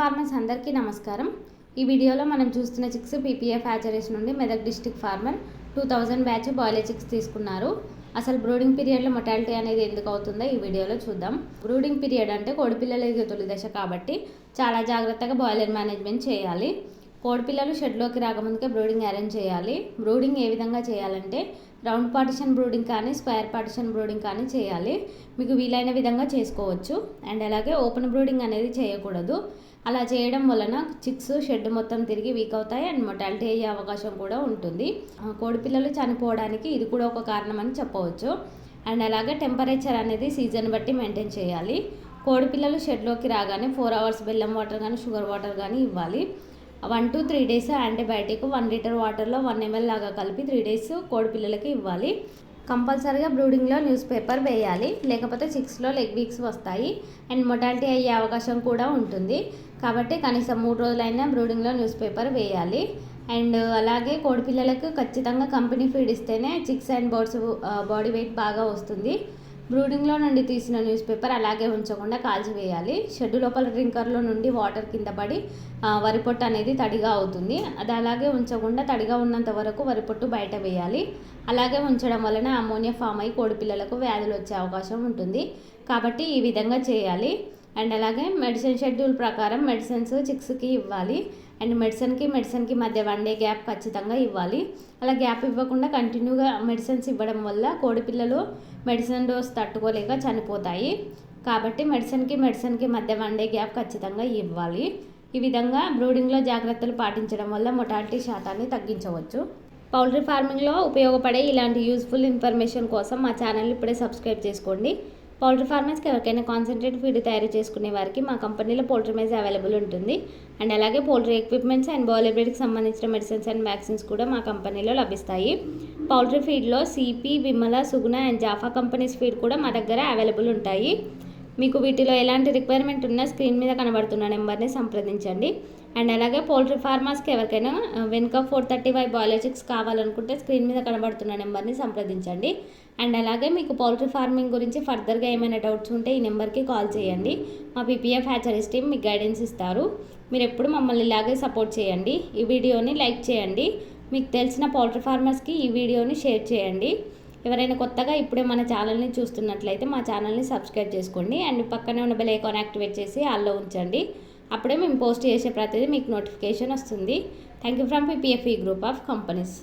Farmers అందరికీ నమస్కారం. ఈ వీడియోలో మనం చూస్తున్న చిక్స్ పీపీఎఫ్ హ్యాచరీస్ నుండి Medak district farmer 2000 batch broiler chicks తీసుకున్నారు. అసలు బ్రూడింగ్ పీరియడ్లో మొటాలిటీ అనేది ఎందుకు అవుతుందో ఈ వీడియోలో చూద్దాం. బ్రూడింగ్ పీరియడ్ అంటే కోడిపిల్లల తొలి దశ కాబట్టి చాలా జాగ్రత్తగా బాయిలర్ మేనేజ్మెంట్ చేయాలి. కోడిపిల్లలు షెడ్లోకి రాకముందుకే బ్రూడింగ్ అరేంజ్ చేయాలి. బ్రూడింగ్ ఏ విధంగా చేయాలంటే రౌండ్ పార్టిషన్ బ్రూడింగ్ కానీ స్క్వేర్ పార్టిషన్ బ్రూడింగ్ కానీ చేయాలి. మీకు వీలైన విధంగా చేసుకోవచ్చు. అండ్ అలాగే ఓపెన్ బ్రూడింగ్ అనేది చేయకూడదు. అలా చేయడం వలన చిక్స్ షెడ్ మొత్తం తిరిగి వీక్ అవుతాయి అండ్ మొటాలిటీ అయ్యే అవకాశం కూడా ఉంటుంది. కోడిపిల్లలు చనిపోవడానికి ఇది కూడా ఒక కారణం అని చెప్పవచ్చు. అండ్ అలాగే టెంపరేచర్ అనేది సీజన్ బట్టి మెయింటైన్ చేయాలి. కోడిపిల్లలు షెడ్లోకి రాగానే 4 hours బెల్లం వాటర్ కానీ షుగర్ వాటర్ కానీ ఇవ్వాలి. 1 to 3 days యాంటీబయాటిక్ 1 లీటర్ వాటర్లో 1 ml లాగా కలిపి 3 days కోడిపిల్లలకి ఇవ్వాలి. కంపల్సరీగా బ్రూడింగ్లో న్యూస్ పేపర్ వేయాలి, లేకపోతే చిక్స్లో లెగ్ వీక్స్ వస్తాయి అండ్ మొటాలిటీ అయ్యే అవకాశం కూడా ఉంటుంది. కాబట్టి కనీసం 3 రోజులైనా బ్రూడింగ్లో న్యూస్ పేపర్ వేయాలి. అండ్ అలాగే కోడిపిల్లలకు ఖచ్చితంగా కంపెనీ ఫీడ్ ఇస్తేనే chicks and birds body weight బాగా వస్తుంది. బ్రూడింగ్లో నుండి తీసిన న్యూస్ పేపర్ అలాగే ఉంచకుండా కాల్చివేయాలి. షెడ్ లోపల డ్రింకర్లో నుండి వాటర్ కింద పడి వరిపొట్టు అనేది తడిగా అవుతుంది. అది అలాగే ఉంచకుండా తడిగా ఉన్నంత వరకు వరిపొట్టు బయట వేయాలి. అలాగే ఉంచడం వలన అమోనియా ఫామ్ అయ్యి కోడిపిల్లలకు వ్యాధులు వచ్చే అవకాశం ఉంటుంది. కాబట్టి ఈ విధంగా చేయాలి. అండ్ అలాగే మెడిసిన్ షెడ్యూల్ ప్రకారం మెడిసిన్స్ చిక్స్కి ఇవ్వాలి. అండ్ మెడిసిన్కి మధ్య 1 day గ్యాప్ ఖచ్చితంగా ఇవ్వాలి. అలా గ్యాప్ ఇవ్వకుండా కంటిన్యూగా మెడిసిన్స్ ఇవ్వడం వల్ల కోడిపిల్లలు మెడిసిన్ డోస్ తట్టుకోలేక చనిపోతాయి. కాబట్టి మెడిసిన్కి మధ్య 1 day గ్యాప్ ఖచ్చితంగా ఇవ్వాలి. ఈ విధంగా బ్రూడింగ్లో జాగ్రత్తలు పాటించడం వల్ల మొటాలిటీ శాతాన్ని తగ్గించవచ్చు. పౌల్ట్రీ ఫార్మింగ్లో ఉపయోగపడే ఇలాంటి యూస్ఫుల్ ఇన్ఫర్మేషన్ కోసం మా ఛానల్ ఇప్పుడే సబ్స్క్రైబ్ చేసుకోండి. పౌల్ట్రీ ఫార్మర్స్కి ఎవరికైనా కాన్సన్ట్రేట్ ఫీడ్ తయారు చేసుకునే వారికి మా కంపెనీలో పౌల్ట్రీ మేజ్ అవైలబుల్ ఉంటుంది. అండ్ అలాగే పౌల్ట్రీ ఎక్విప్మెంట్స్ అండ్ బాయిలర్ బ్రీడ్కి సంబంధించిన మెడిసిన్స్ అండ్ వ్యాక్సిన్స్ కూడా మా కంపెనీలో లభిస్తాయి. పౌల్ట్రీ ఫీడ్లో CP, Vimala, Suguna and Japfa companies feed కూడా మా దగ్గర అవైలబుల్ ఉంటాయి. మీకు వీటిలో ఎలాంటి రిక్వైర్మెంట్ ఉన్నా స్క్రీన్ మీద కనబడుతున్న నెంబర్ని సంప్రదించండి. అండ్ అలాగే పౌల్ట్రీ ఫార్మర్స్కి ఎవరికైనా వెనుక 435 బాయిలర్ చిక్స్ కావాలనుకుంటే స్క్రీన్ మీద కనబడుతున్న నెంబర్ని సంప్రదించండి. అండ్ అలాగే మీకు పౌల్ట్రీ ఫార్మింగ్ గురించి ఫర్దర్గా ఏమైనా డౌట్స్ ఉంటే ఈ నెంబర్కి కాల్ చేయండి. మా పీపీఎఫ్ హ్యాచరీస్ టీమ్ మీకు గైడెన్స్ ఇస్తారు. మీరు ఎప్పుడు మమ్మల్ని ఇలాగే సపోర్ట్ చేయండి. ఈ వీడియోని లైక్ చేయండి. మీకు తెలిసిన పౌల్ట్రీ ఫార్మర్స్కి ఈ వీడియోని షేర్ చేయండి. ఎవరైనా కొత్తగా ఇప్పుడే మన ఛానల్ని చూస్తున్నట్లయితే మా ఛానల్ని సబ్స్క్రైబ్ చేసుకోండి. అండ్ పక్కనే ఉన్న బెల్ ఐకాన్ యాక్టివేట్ చేసి ఆల్లో ఉంచండి. అప్పుడే మేము పోస్ట్ చేసే ప్రతిదీ మీకు నోటిఫికేషన్ వస్తుంది. Thank you from PPF group of companies.